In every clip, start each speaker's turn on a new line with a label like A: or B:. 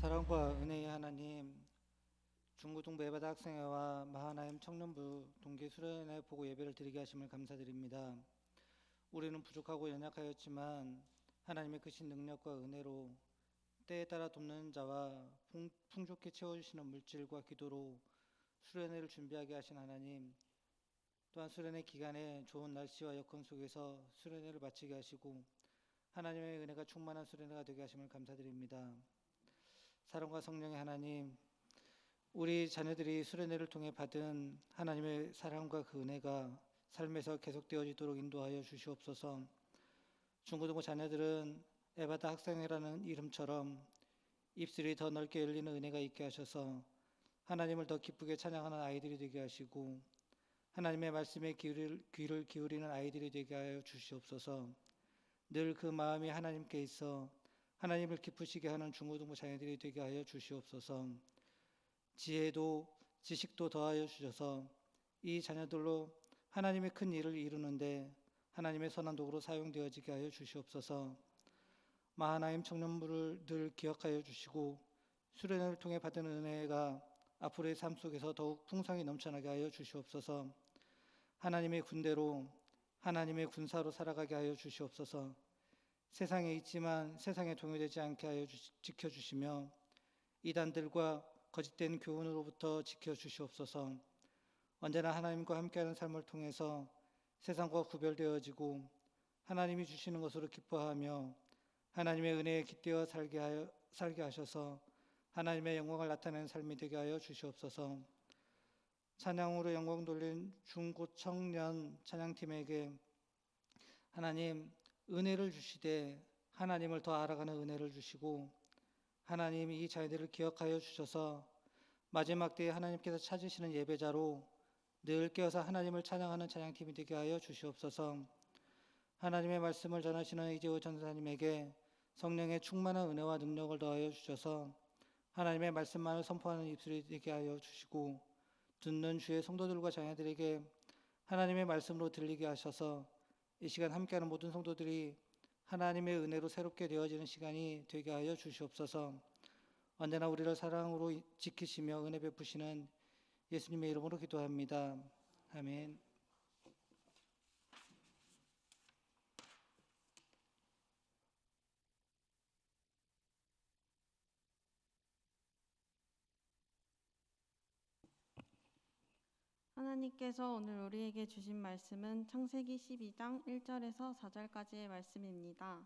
A: 사랑과 은혜의 하나님, 중고등부 예배대 학생회와 마하나임 청년부 동기 수련회 보고 예배를 드리게 하심을 감사드립니다. 우리는 부족하고 연약하였지만 하나님의 크신 능력과 은혜로 때에 따라 돕는 자와 풍족히 채워주시는 물질과 기도로 수련회를 준비하게 하신 하나님, 또한 수련회 기간에 좋은 날씨와 여건 속에서 수련회를 마치게 하시고 하나님의 은혜가 충만한 수련회가 되게 하심을 감사드립니다. 사랑과 성령의 하나님, 우리 자녀들이 수련회를 통해 받은 하나님의 사랑과 그 은혜가 삶에서 계속되어지도록 인도하여 주시옵소서. 중고등부 자녀들은 에바다 학생회라는 이름처럼 입술이 더 넓게 열리는 은혜가 있게 하셔서 하나님을 더 기쁘게 찬양하는 아이들이 되게 하시고 하나님의 말씀에 귀를 기울이는 아이들이 되게 하여 주시옵소서. 늘 그 마음이 하나님께 있어 하나님을 기쁘시게 하는 중고등부 자녀들이 되게 하여 주시옵소서. 지혜도 지식도 더하여 주셔서 이 자녀들로 하나님의 큰 일을 이루는데 하나님의 선한 도구로 사용되어지게 하여 주시옵소서. 마하나임 청년부를 늘 기억하여 주시고 수련회를 통해 받은 은혜가 앞으로의 삶 속에서 더욱 풍성히 넘쳐나게 하여 주시옵소서. 하나님의 군대로 하나님의 군사로 살아가게 하여 주시옵소서. 세상에 있지만 세상에 동요되지 않게 하여 지켜주시며 이단들과 거짓된 교훈으로부터 지켜주시옵소서. 언제나 하나님과 함께하는 삶을 통해서 세상과 구별되어지고 하나님이 주시는 것으로 기뻐하며 하나님의 은혜에 깃대어 살게 하셔서 하나님의 영광을 나타내는 삶이 되게 하여 주시옵소서. 찬양으로 영광 돌린 중고청년 찬양팀에게 하나님 은혜를 주시되 하나님을 더 알아가는 은혜를 주시고 하나님 이 자녀들을 기억하여 주셔서 마지막 때에 하나님께서 찾으시는 예배자로 늘 깨어서 하나님을 찬양하는 찬양팀이 되게 하여 주시옵소서. 하나님의 말씀을 전하시는 이재호 전사님에게 성령의 충만한 은혜와 능력을 더하여 주셔서 하나님의 말씀만을 선포하는 입술이 되게 하여 주시고 듣는 주의 성도들과 자녀들에게 하나님의 말씀으로 들리게 하셔서 이 시간 함께하는 모든 성도들이 하나님의 은혜로 새롭게 되어지는 시간이 되게 하여 주시옵소서. 언제나 우리를 사랑으로 지키시며 은혜 베푸시는 예수님의 이름으로 기도합니다. 아멘.
B: 하나님께서 오늘 우리에게 주신 말씀은 창세기 12장 1절에서 4절까지의 말씀입니다.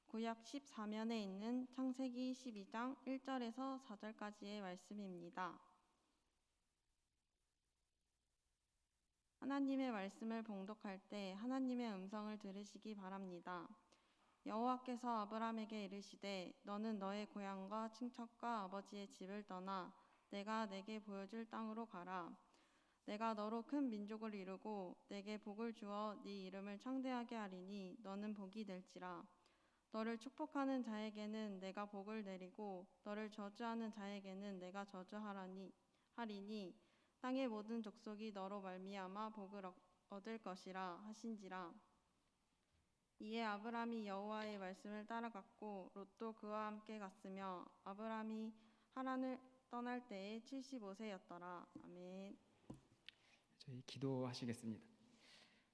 B: 구약 14면에 있는 창세기 12장 1절에서 4절까지의 말씀입니다. 하나님의 말씀을 봉독할 때 하나님의 음성을 들으시기 바랍니다. 여호와께서 아브라함에게 이르시되 너는 너의 고향과 친척과 아버지의 집을 떠나 내가 내게 보여줄 땅으로 가라. 내가 너로 큰 민족을 이루고 내게 복을 주어 네 이름을 창대하게 하리니 너는 복이 될지라. 너를 축복하는 자에게는 내가 복을 내리고 너를 저주하는 자에게는 내가 하리니 땅의 모든 족속이 너로 말미암아 복을 얻을 것이라 하신지라. 이에 아브람이 여호와의 말씀을 따라갔고 롯도 그와 함께 갔으며 아브람이 하란을 떠날 때에 75세였더라. 아멘.
C: 저희 기도하시겠습니다.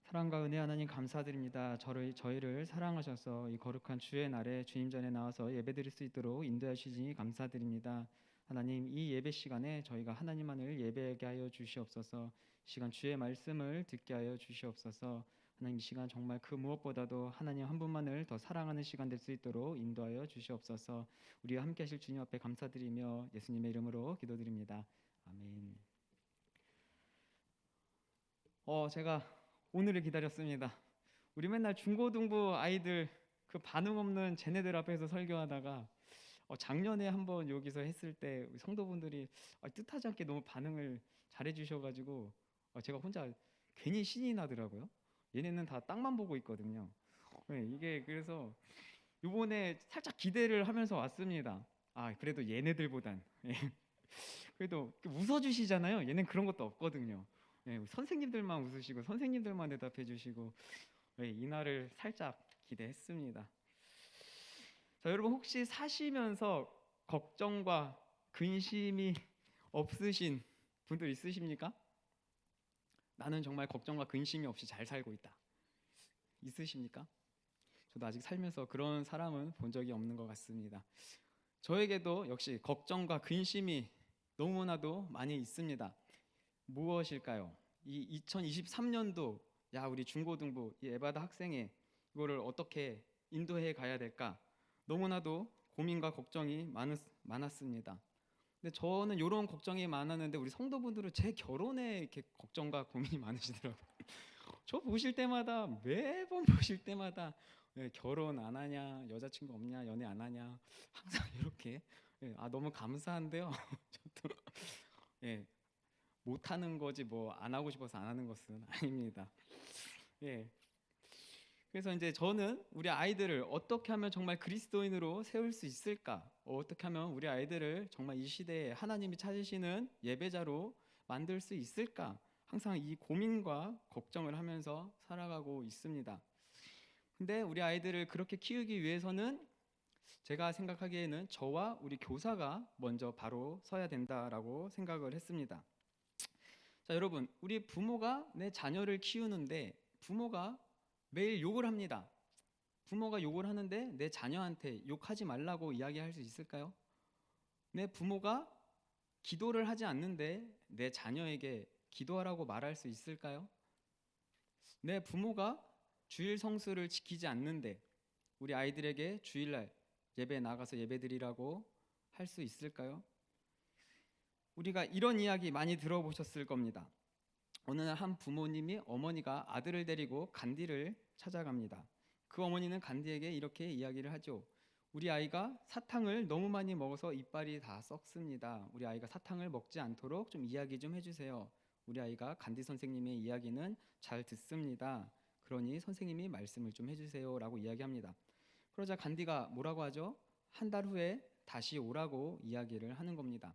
C: 사랑과 은혜 하나님 감사드립니다. 저희를 사랑하셔서 이 거룩한 주의 날에 주님 전에 나와서 예배드릴 수 있도록 인도하시니 감사드립니다. 하나님 이 예배 시간에 저희가 하나님만을 예배하게 하여 주시옵소서. 시간 주의 말씀을 듣게 하여 주시옵소서. 하나님 이 시간 정말 그 무엇보다도 하나님 한 분만을 더 사랑하는 시간 될 수 있도록 인도하여 주시옵소서. 우리와 함께 하실 주님 앞에 감사드리며 예수님의 이름으로 기도드립니다. 아멘. 제가 오늘을 기다렸습니다. 우리 맨날 중고등부 아이들 그 반응 없는 쟤네들 앞에서 설교하다가 작년에 한번 여기서 했을 때 성도분들이 뜻하지 않게 너무 반응을 잘해 주셔가지고 제가 혼자 괜히 신이 나더라고요. 얘네는 다 땅만 보고 있거든요. 네, 이게 그래서 이번에 살짝 기대를 하면서 왔습니다. 그래도 얘네들보단 그래도 웃어주시잖아요. 얘는 그런 것도 없거든요. 선생님들만 웃으시고 선생님들만 대답해 주시고 이날을 살짝 기대했습니다. 자, 여러분 혹시 사시면서 걱정과 근심이 없으신 분들 있으십니까? 나는 정말 걱정과 근심이 없이 잘 살고 있다. 있으십니까? 저도 아직 살면서 그런 사람은 본 적이 없는 것 같습니다. 저에게도 역시 걱정과 근심이 너무나도 많이 있습니다. 무엇일까요? 이 2023년도 우리 중고등부 이 에바다 학생회 이거를 어떻게 인도해 가야 될까? 너무나도 고민과 걱정이 많았습니다. 근데 저는 이런 걱정이 많았는데 우리 성도분들은 제 결혼에 이렇게 걱정과 고민이 많으시더라고요. 저 보실 때마다 매번 보실 때마다 결혼 안 하냐, 여자친구 없냐, 연애 안 하냐 항상 이렇게 너무 감사한데요. 저도 못 하는 거지 뭐 안 하고 싶어서 안 하는 것은 아닙니다. 그래서 이제 저는 우리 아이들을 어떻게 하면 정말 그리스도인으로 세울 수 있을까? 어떻게 하면 우리 아이들을 정말 이 시대에 하나님이 찾으시는 예배자로 만들 수 있을까? 항상 이 고민과 걱정을 하면서 살아가고 있습니다. 근데 우리 아이들을 그렇게 키우기 위해서는 제가 생각하기에는 저와 우리 교사가 먼저 바로 서야 된다라고 생각을 했습니다. 자, 여러분, 우리 부모가 내 자녀를 키우는데 부모가 매일 욕을 합니다. 부모가 욕을 하는데 내 자녀한테 욕하지 말라고 이야기할 수 있을까요? 내 부모가 기도를 하지 않는데 내 자녀에게 기도하라고 말할 수 있을까요? 내 부모가 주일 성수를 지키지 않는데 우리 아이들에게 주일날 예배 나가서 예배드리라고 할 수 있을까요? 우리가 이런 이야기 많이 들어보셨을 겁니다. 어느 날 한 부모님이 어머니가 아들을 데리고 간디를 찾아갑니다. 그 어머니는 간디에게 이렇게 이야기를 하죠. 우리 아이가 사탕을 너무 많이 먹어서 이빨이 다 썩습니다. 우리 아이가 사탕을 먹지 않도록 좀 이야기 좀 해주세요. 우리 아이가 간디 선생님의 이야기는 잘 듣습니다. 그러니 선생님이 말씀을 좀 해주세요 라고 이야기합니다. 그러자 간디가 뭐라고 하죠? 한 달 후에 다시 오라고 이야기를 하는 겁니다.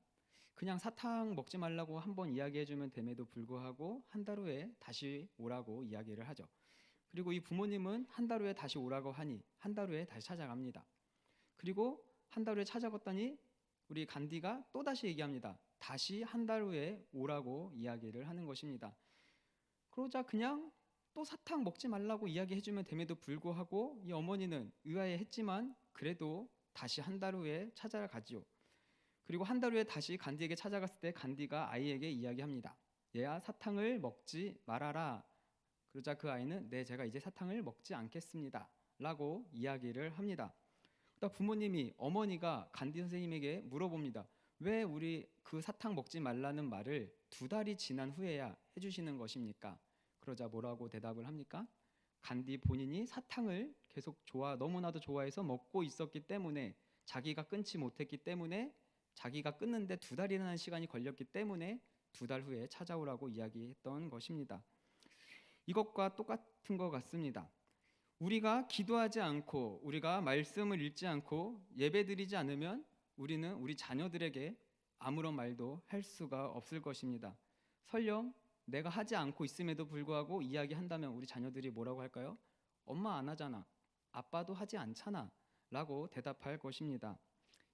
C: 그냥 사탕 먹지 말라고 한번 이야기해주면 됨에도 불구하고 한 달 후에 다시 오라고 이야기를 하죠. 그리고 이 부모님은 한 달 후에 다시 오라고 하니 한 달 후에 다시 찾아갑니다. 그리고 한 달 후에 찾아갔더니 우리 간디가 또다시 얘기합니다. 다시 한 달 후에 오라고 이야기를 하는 것입니다. 그러자 그냥 또 사탕 먹지 말라고 이야기해주면 됨에도 불구하고 이 어머니는 의아해했지만 그래도 다시 한 달 후에 찾아가지요. 그리고 한 달 후에 다시 간디에게 찾아갔을 때 간디가 아이에게 이야기합니다. 얘야, 사탕을 먹지 말아라. 그러자 그 아이는 네, 제가 이제 사탕을 먹지 않겠습니다 라고 이야기를 합니다. 그러다 부모님이 어머니가 간디 선생님에게 물어봅니다. 왜 우리 그 사탕 먹지 말라는 말을 2달이 지난 후에야 해주시는 것입니까? 그러자 뭐라고 대답을 합니까? 간디 본인이 사탕을 계속 너무나도 좋아해서 먹고 있었기 때문에 자기가 끊지 못했기 때문에 자기가 끊는데 2달이라는 시간이 걸렸기 때문에 2달 후에 찾아오라고 이야기했던 것입니다. 이것과 똑같은 것 같습니다. 우리가 기도하지 않고 우리가 말씀을 읽지 않고 예배드리지 않으면 우리는 우리 자녀들에게 아무런 말도 할 수가 없을 것입니다. 설령 내가 하지 않고 있음에도 불구하고 이야기한다면 우리 자녀들이 뭐라고 할까요? 엄마 안 하잖아. 아빠도 하지 않잖아. 라고 대답할 것입니다.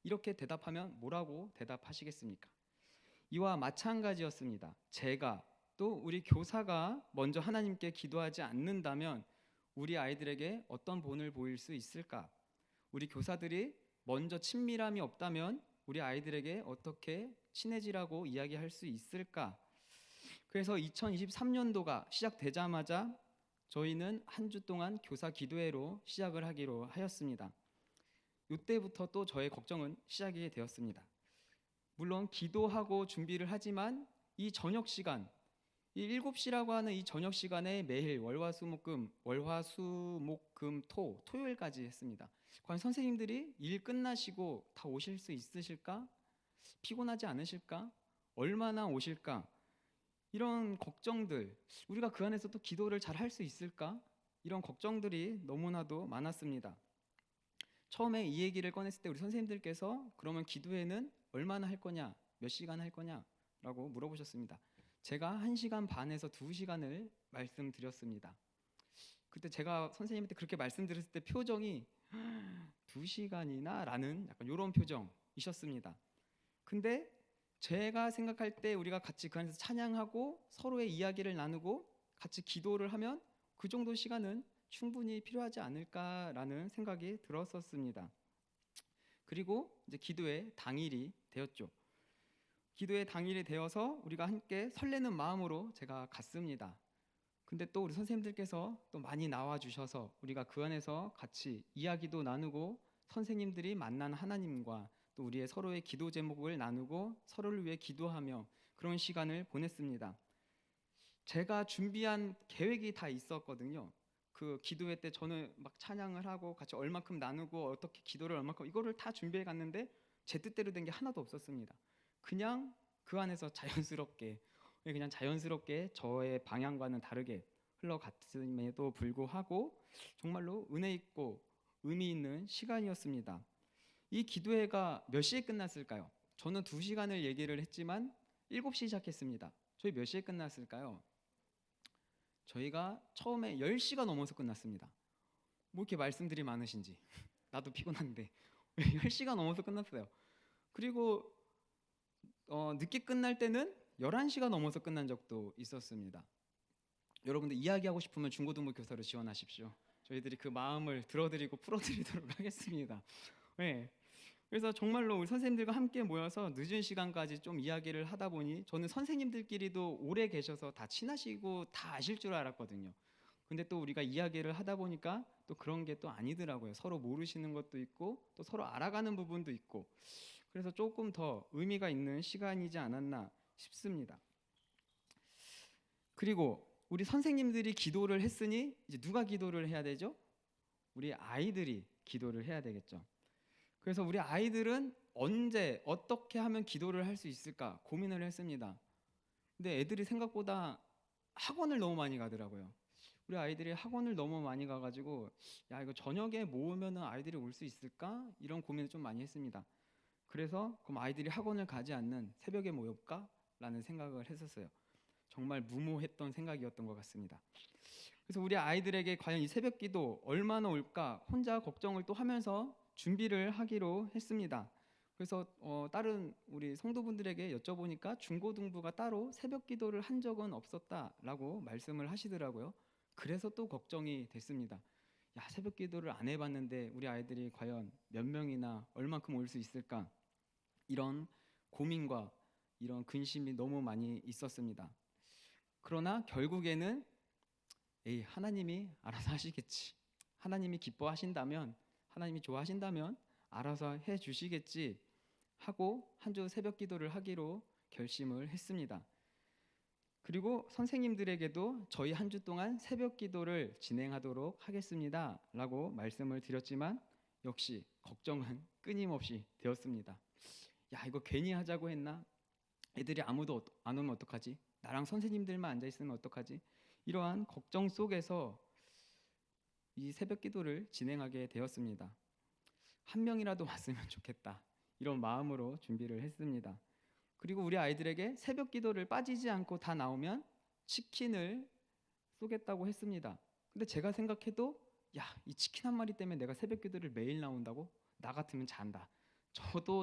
C: 이렇게 대답하면 뭐라고 대답하시겠습니까? 이와 마찬가지였습니다. 제가 또 우리 교사가 먼저 하나님께 기도하지 않는다면 우리 아이들에게 어떤 본을 보일 수 있을까? 우리 교사들이 먼저 친밀함이 없다면 우리 아이들에게 어떻게 친해지라고 이야기할 수 있을까? 그래서 2023년도가 시작되자마자 저희는 한 주 동안 교사 기도회로 시작을 하기로 하였습니다. 이때부터 또 저의 걱정은 시작이 되었습니다. 물론 기도하고 준비를 하지만 이 저녁 시간, 이 7시라고 하는 이 저녁 시간에 매일 월화수목금 토요일까지 했습니다. 과연 선생님들이 일 끝나시고 다 오실 수 있으실까? 피곤하지 않으실까? 얼마나 오실까? 이런 걱정들, 우리가 그 안에서 또 기도를 잘 할 수 있을까? 이런 걱정들이 너무나도 많았습니다. 처음에 이 얘기를 꺼냈을 때 우리 선생님들께서 그러면 기도회는 얼마나 할 거냐, 몇 시간 할 거냐 라고 물어보셨습니다. 제가 1시간 반에서 2시간을 말씀드렸습니다. 그때 제가 선생님한테 그렇게 말씀드렸을 때 표정이 2시간이나? 라는 약간 이런 표정, 분이셨습니다. 근데 제가 생각할 때 우리가 같이 그 안에서 찬양하고 서로의 이야기를 나누고 같이 기도를 하면 그 정도 시간은 충분히 필요하지 않을까라는 생각이 들었었습니다. 그리고 이제 기도의 당일이 되었죠. 기도의 당일이 되어서 우리가 함께 설레는 마음으로 제가 갔습니다. 근데 또 우리 선생님들께서 또 많이 나와 주셔서 우리가 그 안에서 같이 이야기도 나누고 선생님들이 만난 하나님과 또 우리의 서로의 기도 제목을 나누고 서로를 위해 기도하며 그런 시간을 보냈습니다. 제가 준비한 계획이 다 있었거든요. 그 기도회 때 저는 막 찬양을 하고 같이 얼마큼 나누고 어떻게 기도를 얼마큼 이거를 다 준비해 갔는데 제 뜻대로 된 게 하나도 없었습니다. 그냥 그 안에서 자연스럽게 저의 방향과는 다르게 흘러갔음에도 불구하고 정말로 은혜 있고 의미 있는 시간이었습니다. 이 기도회가 몇 시에 끝났을까요? 저는 2시간을 얘기를 했지만 7시 시작했습니다. 저희 몇 시에 끝났을까요? 저희가 처음에 10시가 넘어서 끝났습니다. 뭐 이렇게 말씀들이 많으신지 나도 피곤한데 10시가 넘어서 끝났어요. 그리고 늦게 끝날 때는 11시가 넘어서 끝난 적도 있었습니다. 여러분들 이야기하고 싶으면 중고등부 교사로 지원하십시오. 저희들이 그 마음을 들어드리고 풀어드리도록 하겠습니다. 네. 그래서 정말로 우리 선생님들과 함께 모여서 늦은 시간까지 좀 이야기를 하다 보니 저는 선생님들끼리도 오래 계셔서 다 친하시고 다 아실 줄 알았거든요. 근데 또 우리가 이야기를 하다 보니까 또 그런 게 또 아니더라고요. 서로 모르시는 것도 있고 또 서로 알아가는 부분도 있고 그래서 조금 더 의미가 있는 시간이지 않았나 싶습니다. 그리고 우리 선생님들이 기도를 했으니 이제 누가 기도를 해야 되죠? 우리 아이들이 기도를 해야 되겠죠. 그래서 우리 아이들은 언제 어떻게 하면 기도를 할 수 있을까 고민을 했습니다. 근데 애들이 생각보다 학원을 너무 많이 가더라고요. 우리 아이들이 학원을 너무 많이 가가지고 야 이거 저녁에 모으면은 아이들이 올 수 있을까 이런 고민을 좀 많이 했습니다. 그래서 그럼 아이들이 학원을 가지 않는 새벽에 모여볼까? 라는 생각을 했었어요. 정말 무모했던 생각이었던 것 같습니다. 그래서 우리 아이들에게 과연 이 새벽 기도 얼마나 올까 혼자 걱정을 또 하면서 준비를 하기로 했습니다. 그래서 다른 우리 성도분들에게 여쭤보니까 중고등부가 따로 새벽 기도를 한 적은 없었다라고 말씀을 하시더라고요. 그래서 또 걱정이 됐습니다. 야 새벽 기도를 안 해봤는데 우리 아이들이 과연 몇 명이나 얼만큼 올 수 있을까? 이런 고민과 이런 근심이 너무 많이 있었습니다. 그러나 결국에는 하나님이 알아서 하시겠지. 하나님이 기뻐하신다면 하나님이 좋아하신다면 알아서 해주시겠지 하고 한 주 새벽 기도를 하기로 결심을 했습니다. 그리고 선생님들에게도 저희 한 주 동안 새벽 기도를 진행하도록 하겠습니다 라고 말씀을 드렸지만 역시 걱정은 끊임없이 되었습니다. 야 이거 괜히 하자고 했나? 애들이 아무도 안 오면 어떡하지? 나랑 선생님들만 앉아있으면 어떡하지? 이러한 걱정 속에서 이 새벽 기도를 진행하게 되었습니다. 한 명이라도 왔으면 좋겠다 이런 마음으로 준비를 했습니다. 그리고 우리 아이들에게 새벽 기도를 빠지지 않고 다 나오면 치킨을 쏘겠다고 했습니다. 근데 제가 생각해도 야, 이 치킨 한 마리 때문에 내가 새벽 기도를 매일 나온다고? 나 같으면 잔다.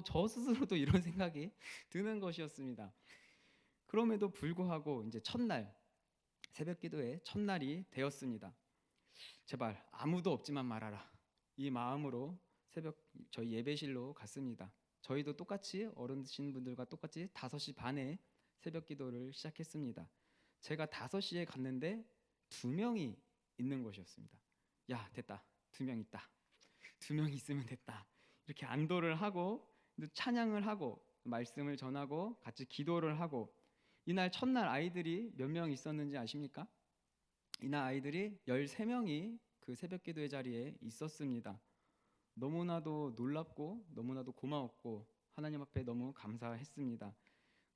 C: 저 스스로도 이런 생각이 드는 것이었습니다. 그럼에도 불구하고 이제 첫날 새벽 기도의 첫날이 되었습니다. 제발 아무도 없지만 말아라. 이 마음으로 저희 예배실로 갔습니다. 저희도 똑같이 어르신분들과 똑같이 5시 반에 새벽 기도를 시작했습니다. 제가 5시에 갔는데 2명이 있는 것이었습니다. 야 됐다. 2명 있다. 2명 있으면 됐다. 이렇게 안도를 하고 찬양을 하고 말씀을 전하고 같이 기도를 하고 이날 첫날 아이들이 몇 명 있었는지 아십니까? 이날 아이들이 13명이 그 새벽 기도의 자리에 있었습니다. 너무나도 놀랍고 너무나도 고마웠고 하나님 앞에 너무 감사했습니다.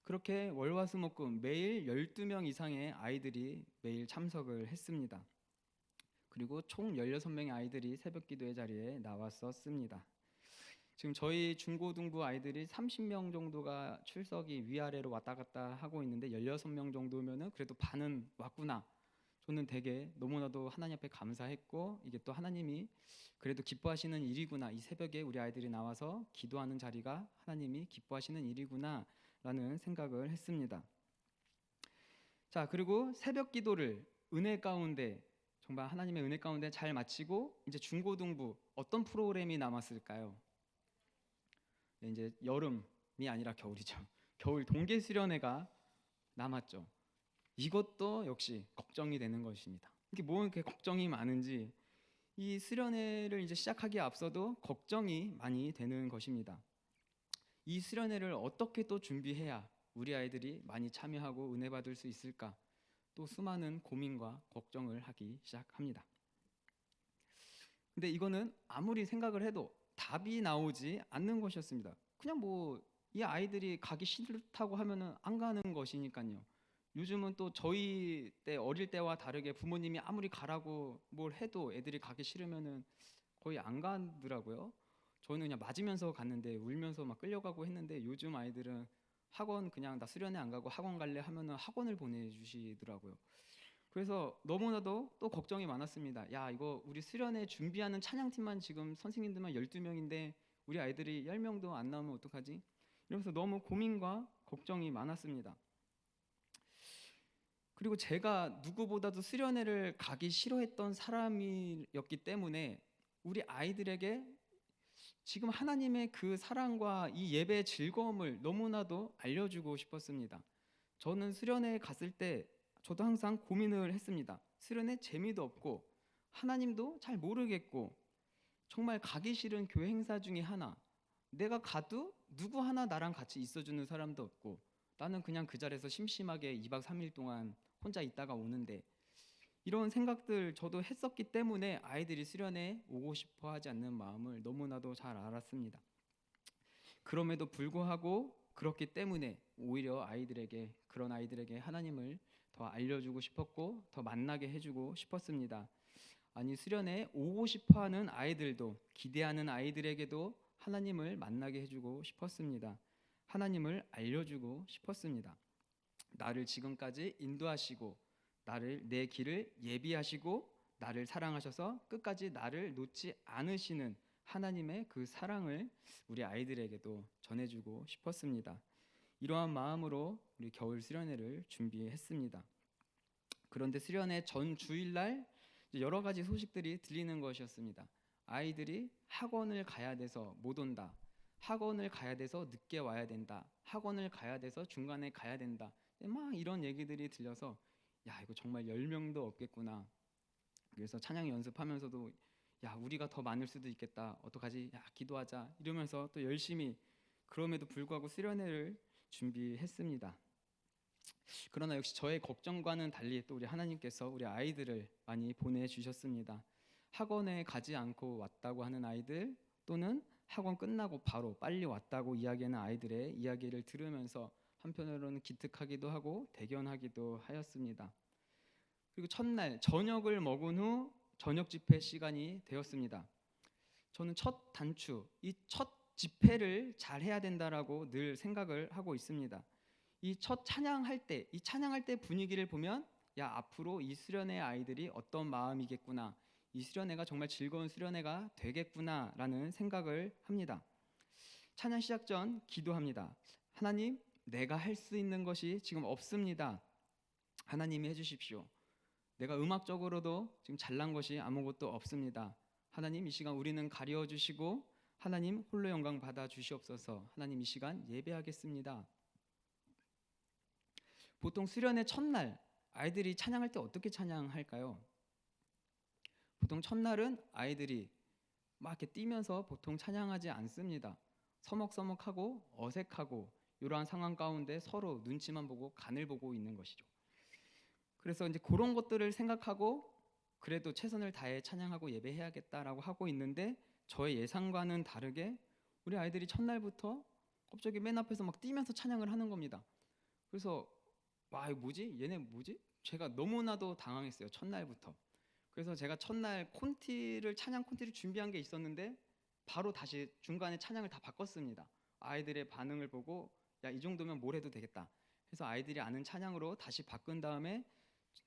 C: 그렇게 월화수목금 매일 12명 이상의 아이들이 매일 참석을 했습니다. 그리고 총 16명의 아이들이 새벽 기도의 자리에 나왔었습니다. 지금 저희 중고등부 아이들이 30명 정도가 출석이 위아래로 왔다 갔다 하고 있는데 16명 정도면은 그래도 반은 왔구나. 저는 되게 너무나도 하나님 앞에 감사했고, 이게 또 하나님이 그래도 기뻐하시는 일이구나, 이 새벽에 우리 아이들이 나와서 기도하는 자리가 하나님이 기뻐하시는 일이구나 라는 생각을 했습니다. 자, 그리고 새벽 기도를 은혜 가운데, 정말 하나님의 은혜 가운데 잘 마치고 이제 중고등부 어떤 프로그램이 남았을까요? 네, 이제 여름이 아니라 겨울이죠. 겨울 동계 수련회가 남았죠. 이것도 역시 걱정이 되는 것입니다. 이게 뭐 이렇게 걱정이 많은지, 이 수련회를 이제 시작하기에 앞서도 걱정이 많이 되는 것입니다. 이 수련회를 어떻게 또 준비해야 우리 아이들이 많이 참여하고 은혜 받을 수 있을까? 또 수많은 고민과 걱정을 하기 시작합니다. 근데 이거는 아무리 생각을 해도 답이 나오지 않는 것이었습니다. 그냥 뭐 이 아이들이 가기 싫다고 하면은 안 가는 것이니까요. 요즘은 또 저희 때 어릴 때와 다르게 부모님이 아무리 가라고 뭘 해도 애들이 가기 싫으면은 거의 안 가더라고요. 저는 그냥 맞으면서 갔는데 울면서 막 끌려가고 했는데, 요즘 아이들은 학원 그냥 나 수련회 안 가고 학원 갈래 하면은 학원을 보내주시더라고요. 그래서 너무나도 또 걱정이 많았습니다. 야, 이거 우리 수련회 준비하는 찬양팀만 지금 선생님들만 12명인데 우리 아이들이 10명도 안 나오면 어떡하지? 이러면서 너무 고민과 걱정이 많았습니다. 그리고 제가 누구보다도 수련회를 가기 싫어했던 사람이었기 때문에 우리 아이들에게 지금 하나님의 그 사랑과 이 예배의 즐거움을 너무나도 알려주고 싶었습니다. 저는 수련회에 갔을 때 저도 항상 고민을 했습니다. 수련회 재미도 없고 하나님도 잘 모르겠고 정말 가기 싫은 교회 행사 중에 하나, 내가 가도 누구 하나 나랑 같이 있어주는 사람도 없고 나는 그냥 그 자리에서 심심하게 2박 3일 동안 혼자 있다가 오는데, 이런 생각들 저도 했었기 때문에 아이들이 수련회에 오고 싶어 하지 않는 마음을 너무나도 잘 알았습니다. 그럼에도 불구하고 그렇기 때문에 오히려 그런 아이들에게 하나님을 더 알려주고 싶었고 더 만나게 해주고 싶었습니다. 아니, 수련회에 오고 싶어하는 아이들도, 기대하는 아이들에게도 하나님을 만나게 해주고 싶었습니다. 하나님을 알려주고 싶었습니다. 나를 지금까지 인도하시고 내 길을 예비하시고 나를 사랑하셔서 끝까지 나를 놓지 않으시는 하나님의 그 사랑을 우리 아이들에게도 전해주고 싶었습니다. 이러한 마음으로 우리 겨울 수련회를 준비했습니다. 그런데 수련회 전 주일날 여러 가지 소식들이 들리는 것이었습니다. 아이들이 학원을 가야 돼서 못 온다. 학원을 가야 돼서 늦게 와야 된다. 학원을 가야 돼서 중간에 가야 된다. 막 이런 얘기들이 들려서 야, 이거 정말 10명도 없겠구나. 그래서 찬양 연습하면서도 야, 우리가 더 많을 수도 있겠다. 어떡하지? 야, 기도하자. 이러면서 또 열심히, 그럼에도 불구하고 수련회를 준비했습니다. 그러나 역시 저의 걱정과는 달리 또 우리 하나님께서 우리 아이들을 많이 보내주셨습니다. 학원에 가지 않고 왔다고 하는 아이들, 또는 학원 끝나고 바로 빨리 왔다고 이야기하는 아이들의 이야기를 들으면서 한편으로는 기특하기도 하고 대견하기도 하였습니다. 그리고 첫날 저녁을 먹은 후 저녁 집회 시간이 되었습니다. 저는 첫 단추, 이 첫 집회를 잘 해야 된다라고 늘 생각을 하고 있습니다. 이 첫 찬양할 때, 이 찬양할 때 분위기를 보면 야, 앞으로 이 수련회 아이들이 어떤 마음이겠구나, 이 수련회가 정말 즐거운 수련회가 되겠구나라는 생각을 합니다. 찬양 시작 전 기도합니다. 하나님, 내가 할 수 있는 것이 지금 없습니다. 하나님이 해주십시오. 내가 음악적으로도 지금 잘난 것이 아무것도 없습니다. 하나님, 이 시간 우리는 가려 주시고 하나님 홀로 영광 받아 주시옵소서. 하나님, 이 시간 예배하겠습니다. 보통 수련회 첫날 아이들이 찬양할 때 어떻게 찬양할까요? 보통 첫날은 아이들이 막 이렇게 뛰면서 보통 찬양하지 않습니다. 서먹서먹하고 어색하고 이러한 상황 가운데 서로 눈치만 보고 간을 보고 있는 것이죠. 그래서 이제 그런 것들을 생각하고 그래도 최선을 다해 찬양하고 예배해야겠다라고 하고 있는데, 저의 예상과는 다르게 우리 아이들이 첫날부터 갑자기 맨 앞에서 막 뛰면서 찬양을 하는 겁니다. 그래서 와, 이거 뭐지? 얘네 뭐지? 제가 너무나도 당황했어요, 첫날부터. 그래서 제가 첫날 찬양 콘티를 준비한 게 있었는데 바로 다시 중간에 찬양을 다 바꿨습니다. 아이들의 반응을 보고 야, 이 정도면 뭘 해도 되겠다 해서 아이들이 아는 찬양으로 다시 바꾼 다음에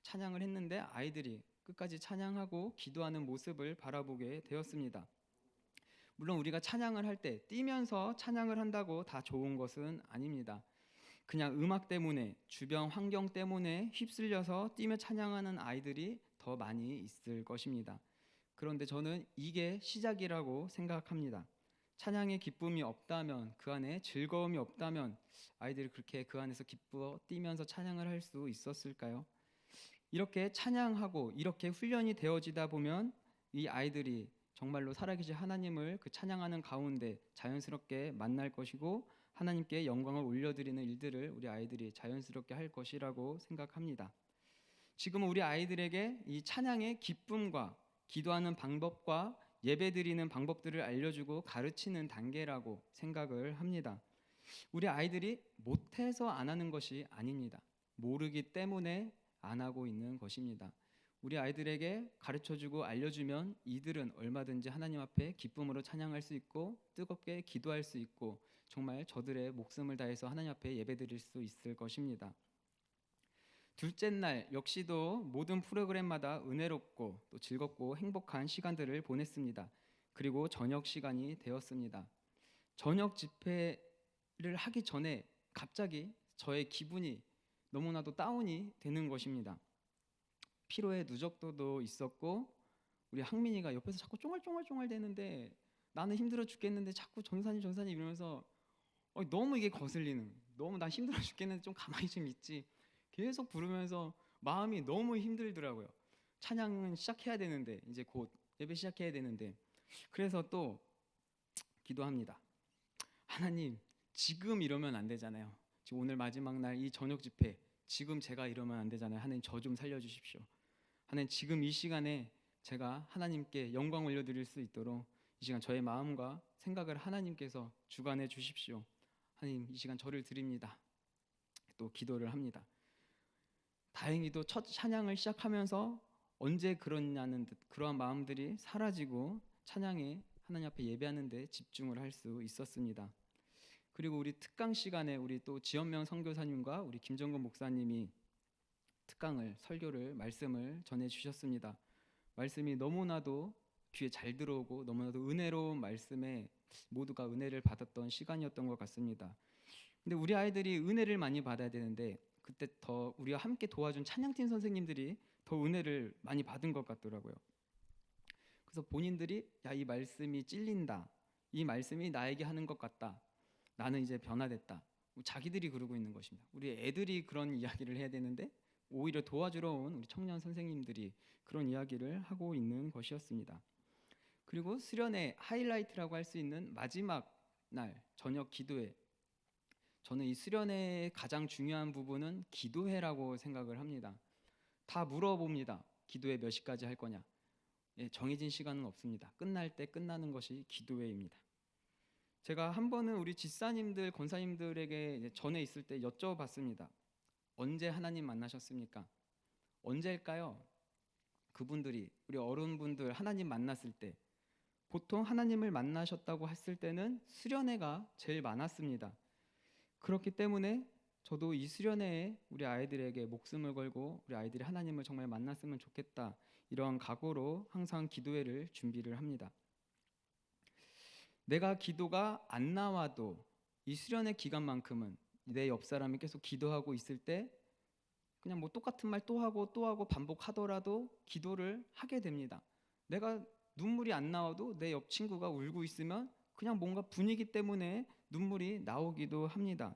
C: 찬양을 했는데 아이들이 끝까지 찬양하고 기도하는 모습을 바라보게 되었습니다. 물론 우리가 찬양을 할 때 뛰면서 찬양을 한다고 다 좋은 것은 아닙니다. 그냥 음악 때문에, 주변 환경 때문에 휩쓸려서 뛰며 찬양하는 아이들이 더 많이 있을 것입니다. 그런데 저는 이게 시작이라고 생각합니다. 찬양의 기쁨이 없다면, 그 안에 즐거움이 없다면 아이들이 그렇게 그 안에서 기뻐 뛰면서 찬양을 할 수 있었을까요? 이렇게 찬양하고 이렇게 훈련이 되어지다 보면 이 아이들이 정말로 살아계신 하나님을 그 찬양하는 가운데 자연스럽게 만날 것이고, 하나님께 영광을 올려드리는 일들을 우리 아이들이 자연스럽게 할 것이라고 생각합니다. 지금 우리 아이들에게 이 찬양의 기쁨과 기도하는 방법과 예배드리는 방법들을 알려주고 가르치는 단계라고 생각을 합니다. 우리 아이들이 못해서 안 하는 것이 아닙니다. 모르기 때문에 안 하고 있는 것입니다. 우리 아이들에게 가르쳐주고 알려주면 이들은 얼마든지 하나님 앞에 기쁨으로 찬양할 수 있고 뜨겁게 기도할 수 있고 정말 저들의 목숨을 다해서 하나님 앞에 예배드릴 수 있을 것입니다. 둘째 날 역시도 모든 프로그램마다 은혜롭고 또 즐겁고 행복한 시간들을 보냈습니다. 그리고 저녁 시간이 되었습니다. 저녁 집회를 하기 전에 갑자기 저의 기분이 너무나도 다운이 되는 것입니다. 피로의 누적도도 있었고, 우리 항민이가 옆에서 자꾸 쫑알쫑알쫑알 대는데 나는 힘들어 죽겠는데 자꾸 전사님 이러면서 너무 이게 거슬리는, 너무 나 힘들어 죽겠는데 좀 가만히 좀 있지, 계속 부르면서 마음이 너무 힘들더라고요. 찬양은 시작해야 되는데, 이제 곧 예배 시작해야 되는데, 그래서 또 기도합니다. 하나님, 지금 이러면 안 되잖아요. 지금 오늘 마지막 날 이 저녁 집회 지금 제가 이러면 안 되잖아요. 하나님, 저 좀 살려주십시오. 하나님, 지금 이 시간에 제가 하나님께 영광 올려드릴 수 있도록 이 시간 저의 마음과 생각을 하나님께서 주관해 주십시오. 하나님, 이 시간 저를 드립니다. 또 기도를 합니다. 다행히도 첫 찬양을 시작하면서 언제 그러냐는 듯 그러한 마음들이 사라지고 찬양에 하나님 앞에 예배하는 데 집중을 할 수 있었습니다. 그리고 우리 특강 시간에 우리 또 지연명 선교사님과 우리 김정근 목사님이 특강을, 설교를, 말씀을 전해 주셨습니다. 말씀이 너무나도 귀에 잘 들어오고 너무나도 은혜로운 말씀에 모두가 은혜를 받았던 시간이었던 것 같습니다. 근데 우리 아이들이 은혜를 많이 받아야 되는데 그때 더 우리와 함께 도와준 찬양팀 선생님들이 더 은혜를 많이 받은 것 같더라고요. 그래서 본인들이 이 말씀이 찔린다, 이 말씀이 나에게 하는 것 같다, 나는 이제 변화됐다, 자기들이 그러고 있는 것입니다. 우리 애들이 그런 이야기를 해야 되는데 오히려 도와주러 온 우리 청년 선생님들이 그런 이야기를 하고 있는 것이었습니다. 그리고 수련의 하이라이트라고 할 수 있는 마지막 날 저녁 기도회, 저는 이 수련회의 가장 중요한 부분은 기도회라고 생각을 합니다. 다 물어봅니다. 기도회 몇 시까지 할 거냐? 정해진 시간은 없습니다. 끝날 때 끝나는 것이 기도회입니다. 제가 한 번은 우리 집사님들, 권사님들에게 전에 있을 때 여쭤봤습니다. 언제 하나님 만나셨습니까? 언제일까요? 그분들이, 우리 어른분들 하나님 만났을 때 보통 하나님을 만나셨다고 했을 때는 수련회가 제일 많았습니다. 그렇기 때문에 저도 이 수련회에 우리 아이들에게 목숨을 걸고 우리 아이들이 하나님을 정말 만났으면 좋겠다, 이런 각오로 항상 기도회를 준비를 합니다. 내가 기도가 안 나와도 이 수련회 기간만큼은 내 옆 사람이 계속 기도하고 있을 때 그냥 뭐 똑같은 말 또 하고 반복하더라도 기도를 하게 됩니다. 내가 눈물이 안 나와도 내 옆 친구가 울고 있으면 그냥 뭔가 분위기 때문에 눈물이 나오기도 합니다.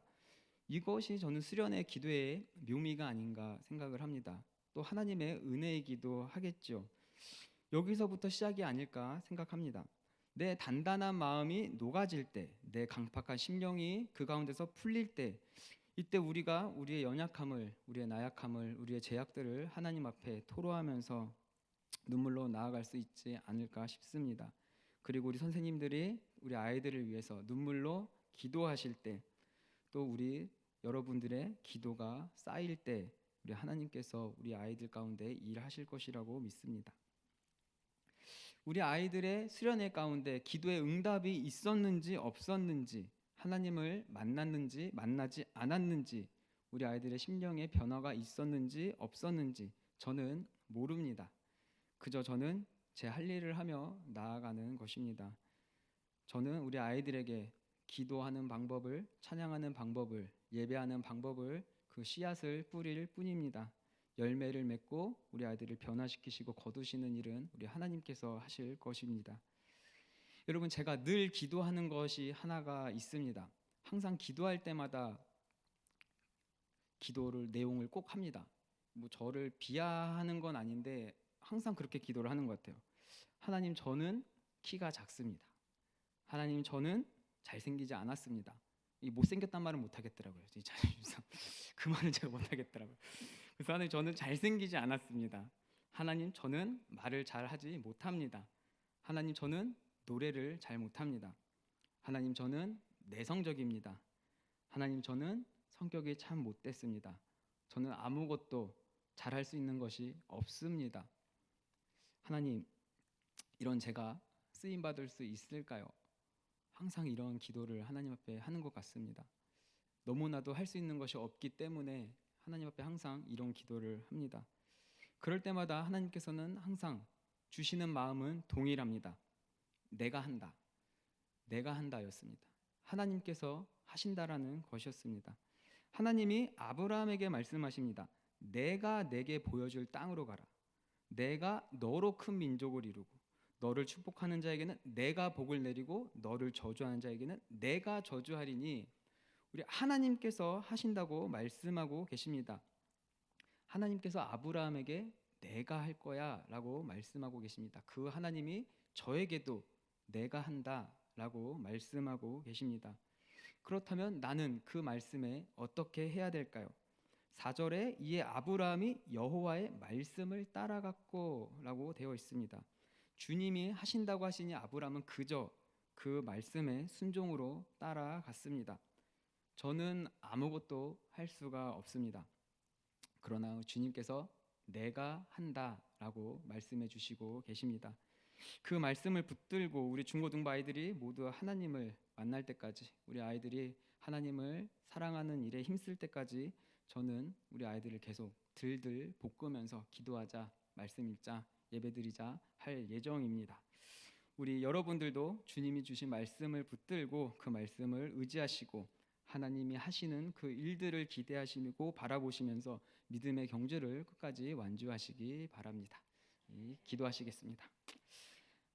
C: 이것이 저는 수련의 기도의 묘미가 아닌가 생각을 합니다. 또 하나님의 은혜이기도 하겠죠. 여기서부터 시작이 아닐까 생각합니다. 내 단단한 마음이 녹아질 때, 내 강팍한 심령이 그 가운데서 풀릴 때, 이때 우리가 우리의 연약함을, 우리의 나약함을, 우리의 죄악들을 하나님 앞에 토로하면서 눈물로 나아갈 수 있지 않을까 싶습니다. 그리고 우리 선생님들이 우리 아이들을 위해서 눈물로 기도하실 때, 또 우리 여러분들의 기도가 쌓일 때 우리 하나님께서 우리 아이들 가운데 일하실 것이라고 믿습니다. 우리 아이들의 수련회 가운데 기도의 응답이 있었는지 없었는지, 하나님을 만났는지 만나지 않았는지 우리 아이들의 심령에 변화가 있었는지 없었는지 저는 모릅니다. 그저 저는 제 할 일을 하며 나아가는 것입니다. 저는 우리 아이들에게 기도하는 방법을, 찬양하는 방법을, 예배하는 방법을, 그 씨앗을 뿌릴 뿐입니다. 열매를 맺고 우리 아이들을 변화시키시고 거두시는 일은 우리 하나님께서 하실 것입니다. 여러분, 제가 늘 기도하는 것이 하나가 있습니다. 항상 기도할 때마다 기도를 내용을 꼭 합니다. 뭐 저를 비하하는 건 아닌데 항상 그렇게 기도를 하는 것 같아요. 하나님, 저는 키가 작습니다. 하나님, 저는 잘생기지 않았습니다. 이 못생겼단 말은 못하겠더라고요. 그 말은 제가 못하겠더라고요. 그래서 하나님, 저는 잘생기지 않았습니다. 하나님, 저는 말을 잘하지 못합니다. 하나님, 저는 노래를 잘 못합니다. 하나님, 저는 내성적입니다. 하나님, 저는 성격이 참 못됐습니다. 저는 아무것도 잘할 수 있는 것이 없습니다. 하나님, 이런 제가 쓰임 받을 수 있을까요? 항상 이런 기도를 하나님 앞에 하는 것 같습니다. 너무나도 할 수 있는 것이 없기 때문에 하나님 앞에 항상 이런 기도를 합니다. 그럴 때마다 하나님께서는 항상 주시는 마음은 동일합니다. 내가 한다. 내가 한다였습니다. 하나님께서 하신다라는 것이었습니다. 하나님이 아브라함에게 말씀하십니다. 내가 내게 보여줄 땅으로 가라. 내가 너로 큰 민족을 이루고 너를 축복하는 자에게는 내가 복을 내리고 너를 저주하는 자에게는 내가 저주하리니, 우리 하나님께서 하신다고 말씀하고 계십니다. 하나님께서 아브라함에게 내가 할 거야 라고 말씀하고 계십니다. 그 하나님이 저에게도 내가 한다 라고 말씀하고 계십니다. 그렇다면 나는 그 말씀에 어떻게 해야 될까요? 4절에 이에 아브라함이 여호와의 말씀을 따라갔고 라고 되어 있습니다. 주님이 하신다고 하시니 아브라함은 그저 그 말씀에 순종으로 따라갔습니다. 저는 아무것도 할 수가 없습니다. 그러나 주님께서 내가 한다라고 말씀해 주시고 계십니다. 그 말씀을 붙들고 우리 중고등부 아이들이 모두 하나님을 만날 때까지, 우리 아이들이 하나님을 사랑하는 일에 힘쓸 때까지 저는 우리 아이들을 계속 들들 볶으면서 기도하자, 말씀 읽자, 예배드리자 할 예정입니다. 우리 여러분들도 주님이 주신 말씀을 붙들고 그 말씀을 의지하시고 하나님이 하시는 그 일들을 기대하시고 바라보시면서 믿음의 경주를 끝까지 완주하시기 바랍니다. 기도하시겠습니다.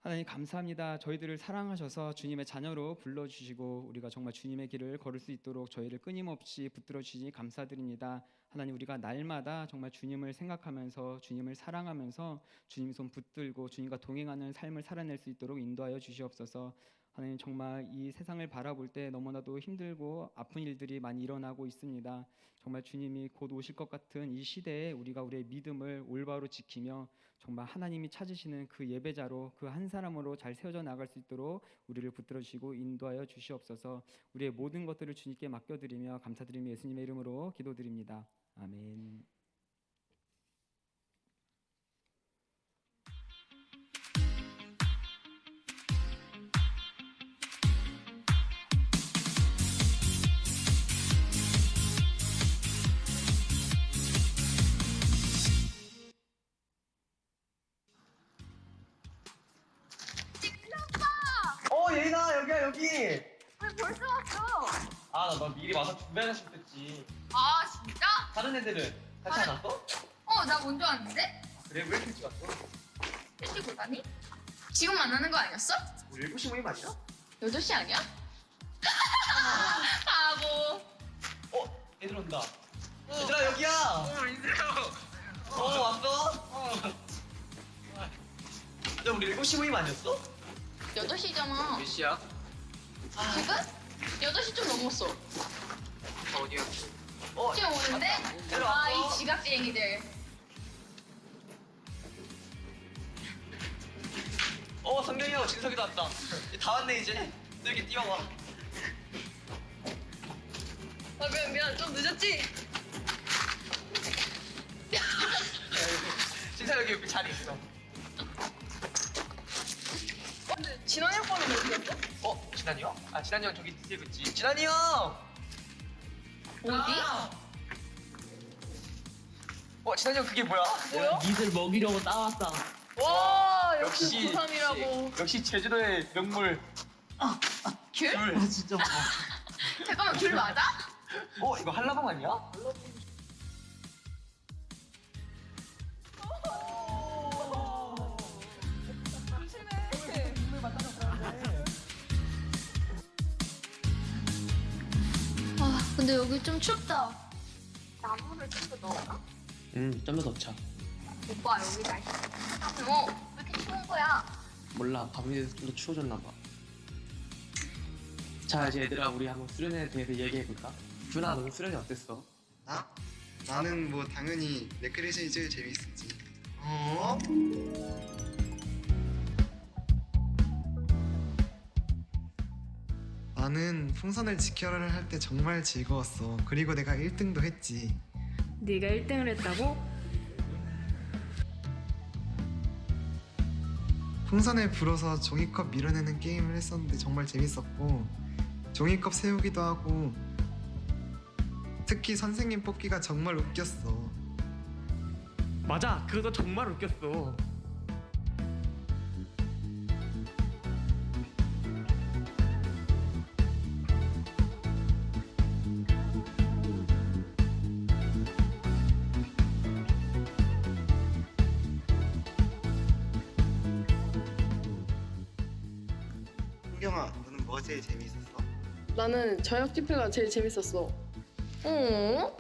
C: 하나님, 감사합니다. 저희들을 사랑하셔서 주님의 자녀로 불러주시고 우리가 정말 주님의 길을 걸을 수 있도록 저희를 끊임없이 붙들어 주시니 감사드립니다. 하나님, 우리가 날마다 정말 주님을 생각하면서 주님을 사랑하면서 주님 손 붙들고 주님과 동행하는 삶을 살아낼 수 있도록 인도하여 주시옵소서. 하나님, 정말 이 세상을 바라볼 때 너무나도 힘들고 아픈 일들이 많이 일어나고 있습니다. 정말 주님이 곧 오실 것 같은 이 시대에 우리가 우리의 믿음을 올바로 지키며 정말 하나님이 찾으시는 그 예배자로, 그 한 사람으로 잘 세워져 나갈 수 있도록 우리를 붙들어 주시고 인도하여 주시옵소서. 우리의 모든 것들을 주님께 맡겨드리며 감사드리며 예수님의 이름으로 기도드립니다. 아멘.
D: 예인아, 여기야, 여기.
E: 왜 벌써 왔어?
D: 아, 나 너 미리 와서 준비하자 싶었지.
E: 아 진짜?
D: 다른 애들은 같이 안 왔어?
E: 나 먼저 왔는데?
D: 그래, 왜 이렇게 일찍 왔어?
E: 일찍 오다니? 지금 만나는 거 아니었어?
D: 우리 7시 모임 아니야?
E: 8시 아니야? 바보.
D: 애들 온다. 얘들아, 여기야.
F: 인세요.
D: 왔어? 야, 우리 7시 모임 아니었어?
E: 8시잖아.
F: 몇 시야?
E: 지금? 8시 좀 넘었어.
F: 어디야?
E: 지금 오는데?
D: 얘들
E: 아, 이
D: 왔어?
E: 지각쟁이들.
D: 성경이하고 진석이도 왔다. 다 왔네, 이제. 너 여기 뛰어와.
E: 미안. 좀 늦었지?
D: 진석 여기 옆에 자리 있어.
E: 근데 진환이 오빠는 어디였어?
D: 진환이 형? 아, 진환이 형 저기 뒤에 있지. 진환이 형!
E: 어디?
D: 진환이 형 그게 뭐야?
G: 뭐요? 니들 먹이려고 따왔다.
E: 와
D: 역시,
E: 역시 고3이라고.
D: 역시 제주도의 명물.
E: 귤?
D: 귤.
G: 진짜.
E: 잠깐만 귤 맞아?
D: 이거 한라봉 아니야?
H: 아, 근데 여기 좀 춥다. 나무를 좀 더 넣을까?
G: 좀 더 넣자.
H: 오빠 여기 날씨 왜 이렇게 추운 거야?
G: 몰라, 밤이 돼서 좀 더 추워졌나 봐. 자, 이제 얘들아, 우리 한번 수련회에 대해서 얘기해볼까? 준아, 너는 수련회 어땠어?
I: 나? 나는 뭐 당연히 레크레이션이 제일 재밌었지. 나는 풍선을 지켜라를 할 때 정말 즐거웠어. 그리고 내가 1등도 했지.
J: 네가 1등을 했다고?
I: 풍선을 불어서 종이컵 밀어내는 게임을 했었는데 정말 재밌었고, 종이컵 세우기도 하고, 특히 선생님 뽑기가 정말 웃겼어.
G: 맞아, 그거 정말 웃겼어.
I: 흥경아, 너는 뭐가 제일 재밌었어?
J: 나는 저녁 집회가 제일 재밌었어. 어?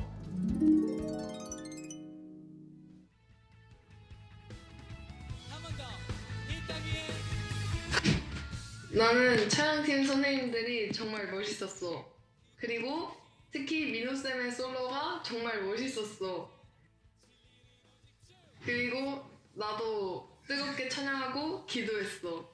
J: 나는 촬영팀 선생님들이 정말 멋있었어. 그리고 특히 민호쌤의 솔로가 정말 멋있었어. 그리고 나도 뜨겁게 찬양하고 기도했어.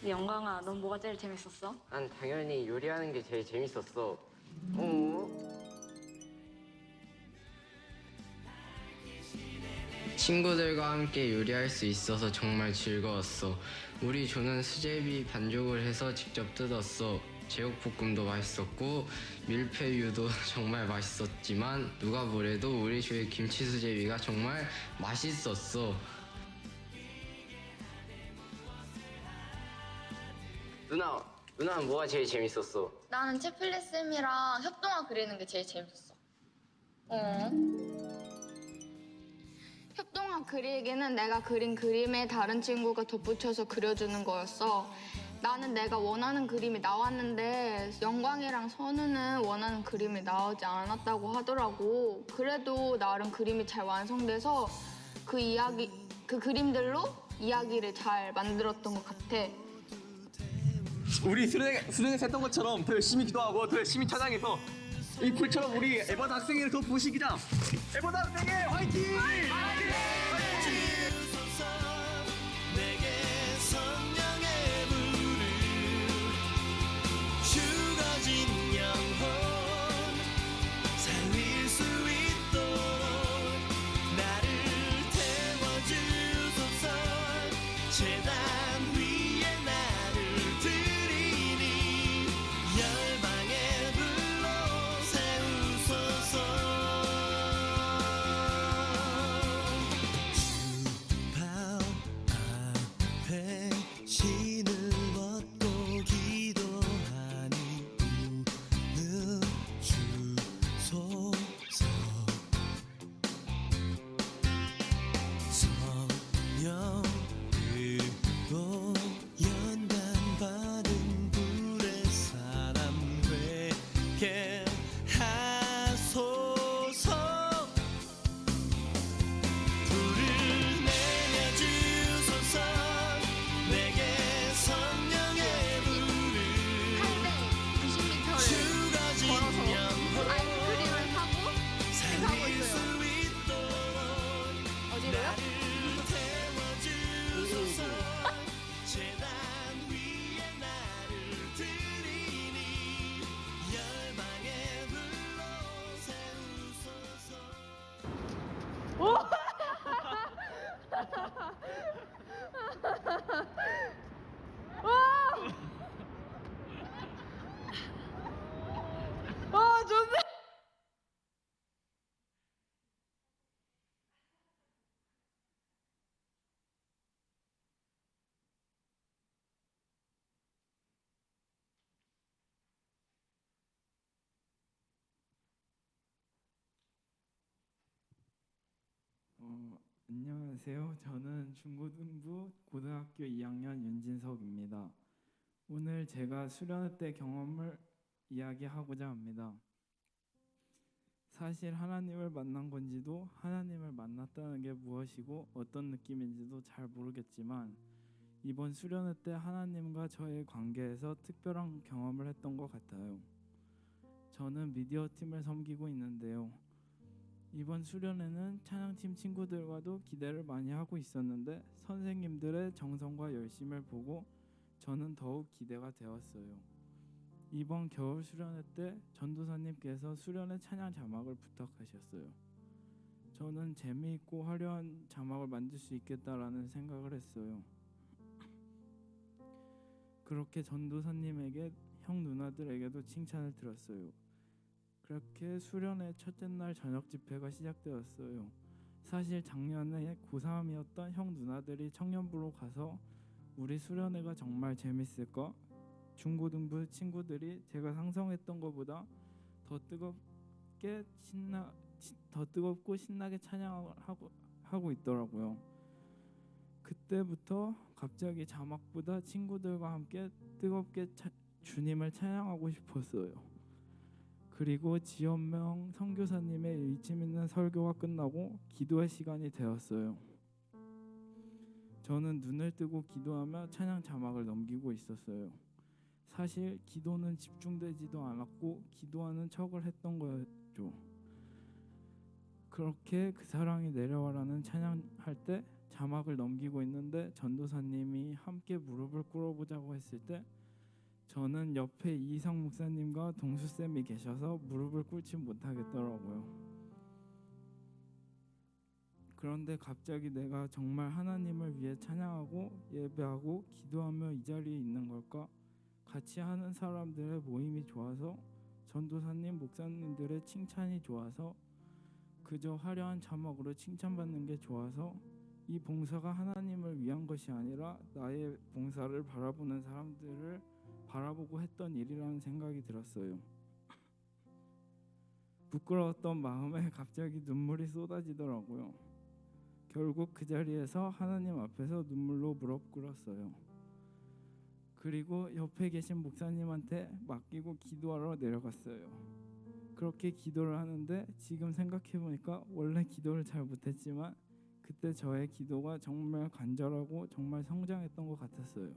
J: 영광아, 넌 뭐가 제일 재밌었어?
K: 난 당연히 요리하는 게 제일 재밌었어. 친구들과 함께 요리할 수 있어서 정말 즐거웠어. 우리 조는 수제비 반죽을 해서 직접 뜯었어. 제육볶음도 맛있었고 밀푀유도 정말 맛있었지만 누가 뭐래도 우리 조의 김치 수제비가 정말 맛있었어. 누나는 뭐가 제일 재밌었어?
E: 나는 채플리 쌤이랑 협동화 그리는 게 제일 재밌었어. 협동화 그리기는 내가 그린 그림에 다른 친구가 덧붙여서 그려주는 거였어. 나는 내가 원하는 그림이 나왔는데 영광이랑 선우는 원하는 그림이 나오지 않았다고 하더라고. 그래도 나름 그림이 잘 완성돼서 그 그림들로 이야기를 잘 만들었던 것 같아.
D: 우리 수련회에서 했던 것처럼 더 열심히 기도하고 더 열심히 찬양해서 이 불처럼 우리 에버다 학생회를 더 부시기자. 에버다 학생회 화이팅!
L: 안녕하세요. 저는 중고등부 고등학교 2학년 윤진석입니다. 오늘 제가 수련회 때 경험을 이야기하고자 합니다. 사실 하나님을 만난 건지도 하나님을 만났다는 게 무엇이고 어떤 느낌인지도 잘 모르겠지만 이번 수련회 때 하나님과 저의 관계에서 특별한 경험을 했던 것 같아요. 저는 미디어 팀을 섬기고 있는데요. 이번 수련회는 찬양팀 친구들과도 기대를 많이 하고 있었는데 선생님들의 정성과 열심을 보고 저는 더욱 기대가 되었어요. 이번 겨울 수련회 때 전도사님께서 수련회 찬양 자막을 부탁하셨어요. 저는 재미있고 화려한 자막을 만들 수 있겠다라는 생각을 했어요. 그렇게 전도사님에게 형 누나들에게도 칭찬을 들었어요. 그렇게 수련회 첫째 날 저녁 집회가 시작되었어요. 사실 작년에 고3이었던 형 누나들이 청년부로 가서 우리 수련회가 정말 재밌을까? 중고등부 친구들이 제가 상상했던 것보다 더 뜨겁고 신나게 찬양을 하고 있더라고요. 그때부터 갑자기 자막보다 친구들과 함께 뜨겁게 주님을 찬양하고 싶었어요. 그리고 지연명 선교사님의 일침 있는 설교가 끝나고 기도의 시간이 되었어요. 저는 눈을 뜨고 기도하며 찬양 자막을 넘기고 있었어요. 사실 기도는 집중되지도 않았고 기도하는 척을 했던 거였죠. 그렇게 그 사랑이 내려와라는 찬양할 때 자막을 넘기고 있는데 전도사님이 함께 무릎을 꿇어보자고 했을 때 저는 옆에 이상 목사님과 동수쌤이 계셔서 무릎을 꿇지 못하겠더라고요. 그런데 갑자기 내가 정말 하나님을 위해 찬양하고 예배하고 기도하며 이 자리에 있는 걸까? 같이 하는 사람들의 모임이 좋아서 전도사님, 목사님들의 칭찬이 좋아서 그저 화려한 자막으로 칭찬받는 게 좋아서 이 봉사가 하나님을 위한 것이 아니라 나의 봉사를 바라보는 사람들을 바라보고 했던 일이라는 생각이 들었어요. 부끄러웠던 마음에 갑자기 눈물이 쏟아지더라고요. 결국 그 자리에서 하나님 앞에서 눈물로 무릎 꿇었어요. 그리고 옆에 계신 목사님한테 맡기고 기도하러 내려갔어요. 그렇게 기도를 하는데 지금 생각해보니까 원래 기도를 잘 못했지만 그때 저의 기도가 정말 간절하고 정말 성장했던 것 같았어요.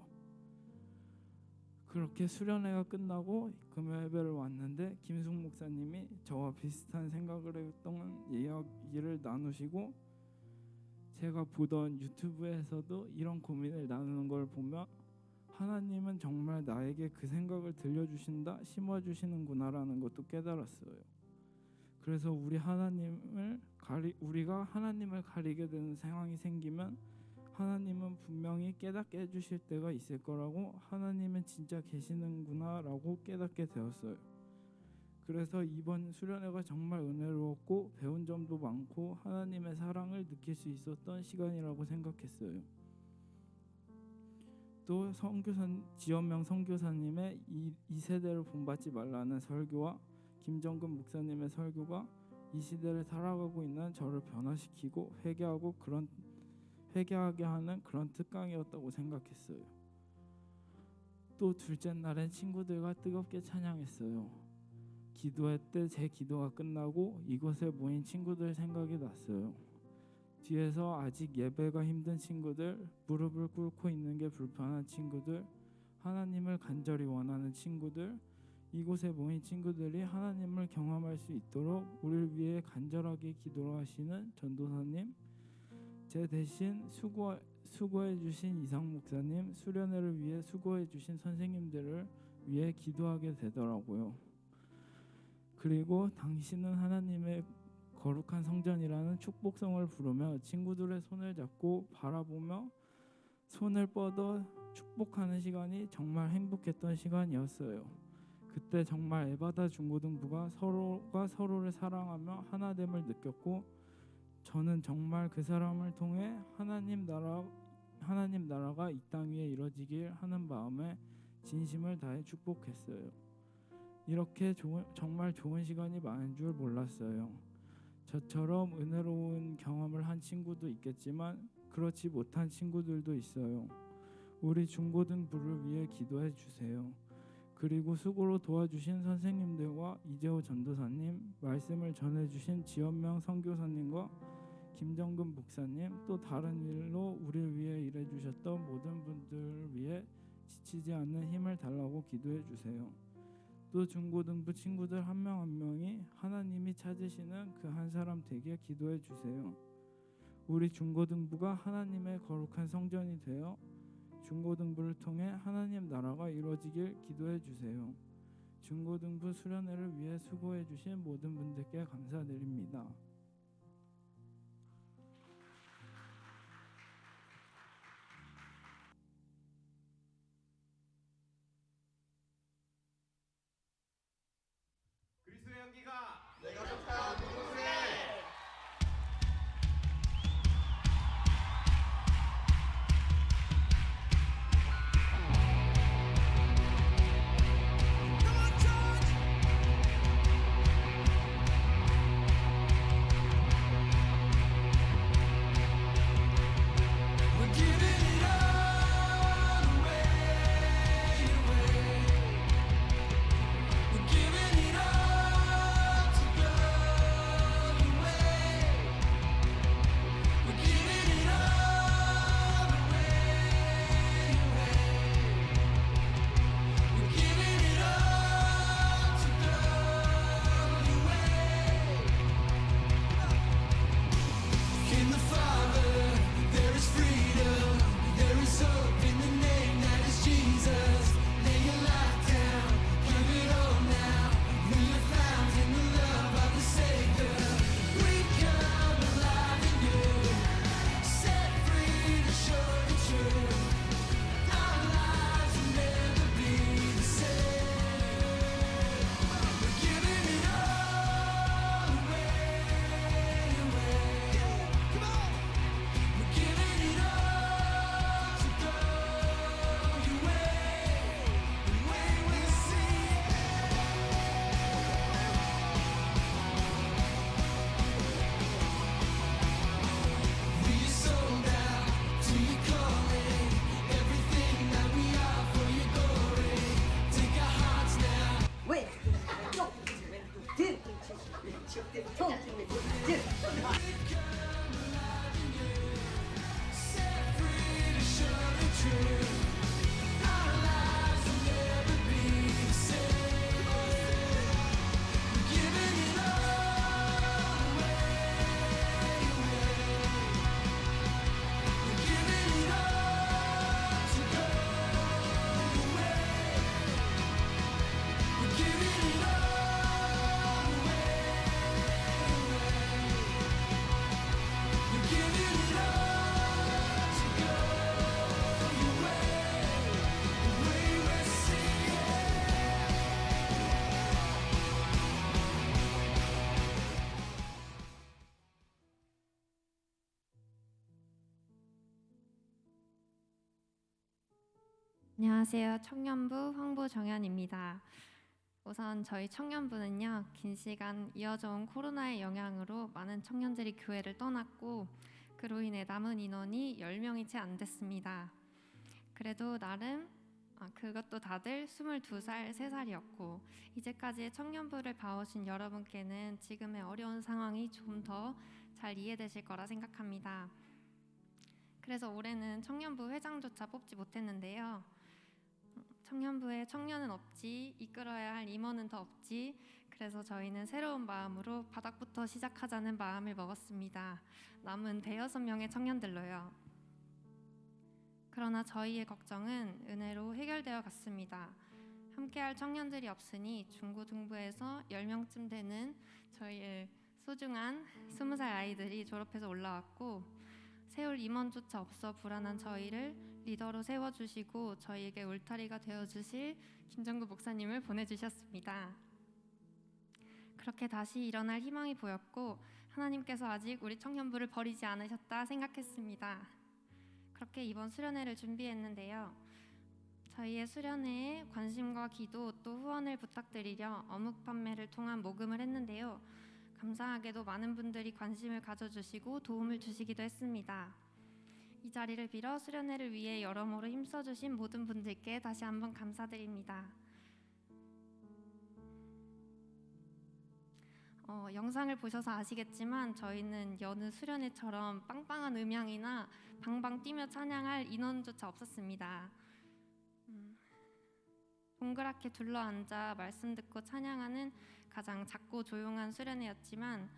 L: 그렇게 수련회가 끝나고 금요 예배를 왔는데 김숙 목사님이 저와 비슷한 생각을 했던 이야기를 나누시고 제가 보던 유튜브에서도 이런 고민을 나누는 걸 보며 하나님은 정말 나에게 그 생각을 들려주신다, 심어주시는구나라는 것도 깨달았어요. 그래서 우리가 하나님을 가리게 되는 상황이 생기면 하나님은 분명히 깨닫게 해주실 때가 있을 거라고, 하나님은 진짜 계시는구나라고 깨닫게 되었어요. 그래서 이번 수련회가 정말 은혜로웠고 배운 점도 많고 하나님의 사랑을 느낄 수 있었던 시간이라고 생각했어요. 또 지연명 선교사님의 이 세대를 본받지 말라는 설교와 김정근 목사님의 설교가 이 시대를 살아가고 있는 저를 변화시키고 회개하게 하는 그런 특강이었다고 생각했어요. 또 둘째 날엔 친구들과 뜨겁게 찬양했어요. 기도회 때 제 기도가 끝나고 이곳에 모인 친구들 생각이 났어요. 뒤에서 아직 예배가 힘든 친구들, 무릎을 꿇고 있는 게 불편한 친구들, 하나님을 간절히 원하는 친구들, 이곳에 모인 친구들이 하나님을 경험할 수 있도록 우리를 위해 간절하게 기도하시는 전도사님, 제 대신 수고해 주신 이상 목사님, 수련회를 위해 수고해 주신 선생님들을 위해 기도하게 되더라고요. 그리고 당신은 하나님의 거룩한 성전이라는 축복성을 부르며 친구들의 손을 잡고 바라보며 손을 뻗어 축복하는 시간이 정말 행복했던 시간이었어요. 그때 정말 에바다 중고등부가 서로가 서로를 사랑하며 하나됨을 느꼈고 저는 정말 그 사람을 통해 하나님 나라가 이 땅 위에 이루어지길 하는 마음에 진심을 다해 축복했어요. 이렇게 정말 좋은 시간이 많은 줄 몰랐어요. 저처럼 은혜로운 경험을 한 친구도 있겠지만 그렇지 못한 친구들도 있어요. 우리 중고등부를 위해 기도해 주세요. 그리고 수고로 도와주신 선생님들과 이재호 전도사님, 말씀을 전해주신 지연명 선교사님과 김정근 목사님, 또 다른 일로 우리를 위해 일해주셨던 모든 분들을 위해 지치지 않는 힘을 달라고 기도해 주세요. 또 중고등부 친구들 한 명 한 명이 하나님이 찾으시는 그 한 사람 되게 기도해 주세요. 우리 중고등부가 하나님의 거룩한 성전이 되어 중고등부를 통해 하나님 나라가 이루어지길 기도해 주세요. 중고등부 수련회를 위해 수고해 주신 모든 분들께 감사드립니다.
D: 그리스도의 향기가 내가 속한 그곳에
M: 안녕하세요. 청년부 황보 정연입니다. 우선 저희 청년부는요, 긴 시간 이어져 온 코로나의 영향으로 많은 청년들이 교회를 떠났고 그로 인해 남은 인원이 10명이 채 안 됐습니다. 그래도 나름 그것도 다들 22살, 3살이었고 이제까지의 청년부를 봐오신 여러분께는 지금의 어려운 상황이 좀 더 잘 이해되실 거라 생각합니다. 그래서 올해는 청년부 회장조차 뽑지 못했는데요. 청년부에 청년은 없지, 이끌어야 할 임원은 더 없지. 그래서 저희는 새로운 마음으로 바닥부터 시작하자는 마음을 먹었습니다. 남은 106명의 청년들로요. 그러나 저희의 걱정은 은혜로 해결되어 갔습니다. 함께할 청년들이 없으니 중고등부에서 10명쯤 되는 저희의 소중한 20살 아이들이 졸업해서 올라왔고 세울 임원조차 없어 불안한 저희를 리더로 세워주시고 저희에게 울타리가 되어주실 김정구 목사님을 보내주셨습니다. 그렇게 다시 일어날 희망이 보였고 하나님께서 아직 우리 청년부를 버리지 않으셨다 생각했습니다. 그렇게 이번 수련회를 준비했는데요. 저희의 수련회에 관심과 기도 또 후원을 부탁드리려 어묵 판매를 통한 모금을 했는데요. 감사하게도 많은 분들이 관심을 가져주시고 도움을 주시기도 했습니다. 이 자리를 빌어 수련회를 위해 여러모로 힘써주신 모든 분들께 다시 한번 감사드립니다. 영상을 보셔서 아시겠지만 저희는 여느 수련회처럼 빵빵한 음향이나 방방 뛰며 찬양할 인원조차 없었습니다. 동그랗게 둘러앉아 말씀 듣고 찬양하는 가장 작고 조용한 수련회였지만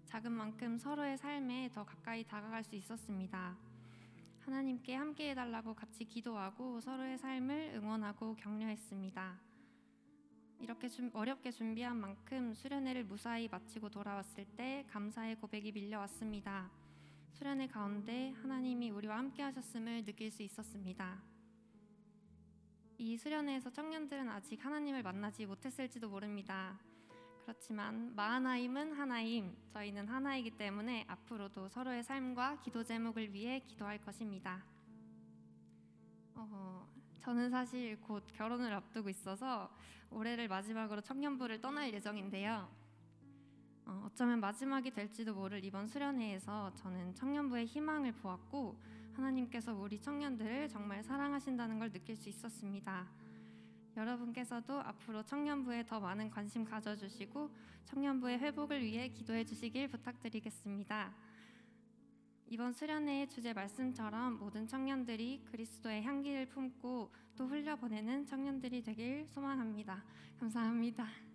M: 작은 만큼 서로의 삶에 더 가까이 다가갈 수 있었습니다. 하나님께 함께 해달라고 같이 기도하고 서로의 삶을 응원하고 격려했습니다. 이렇게 어렵게 준비한 만큼 수련회를 무사히 마치고 돌아왔을 때 감사의 고백이 밀려왔습니다. 수련회 가운데 하나님이 우리와 함께 하셨음을 느낄 수 있었습니다. 이 수련회에서 청년들은 아직 하나님을 만나지 못했을지도 모릅니다. 그렇지만 마하나임은 하나임, 저희는 하나이기 때문에 앞으로도 서로의 삶과 기도 제목을 위해 기도할 것입니다. 저는 사실 곧 결혼을 앞두고 있어서 올해를 마지막으로 청년부를 떠날 예정인데요. 어쩌면 마지막이 될지도 모를 이번 수련회에서 저는 청년부의 희망을 보았고 하나님께서 우리 청년들을 정말 사랑하신다는 걸 느낄 수 있었습니다. 여러분께서도 앞으로 청년부에 더 많은 관심 가져주시고 청년부의 회복을 위해 기도해 주시길 부탁드리겠습니다. 이번 수련회의 주제 말씀처럼 모든 청년들이 그리스도의 향기를 품고 또 흘려보내는 청년들이 되길 소망합니다. 감사합니다.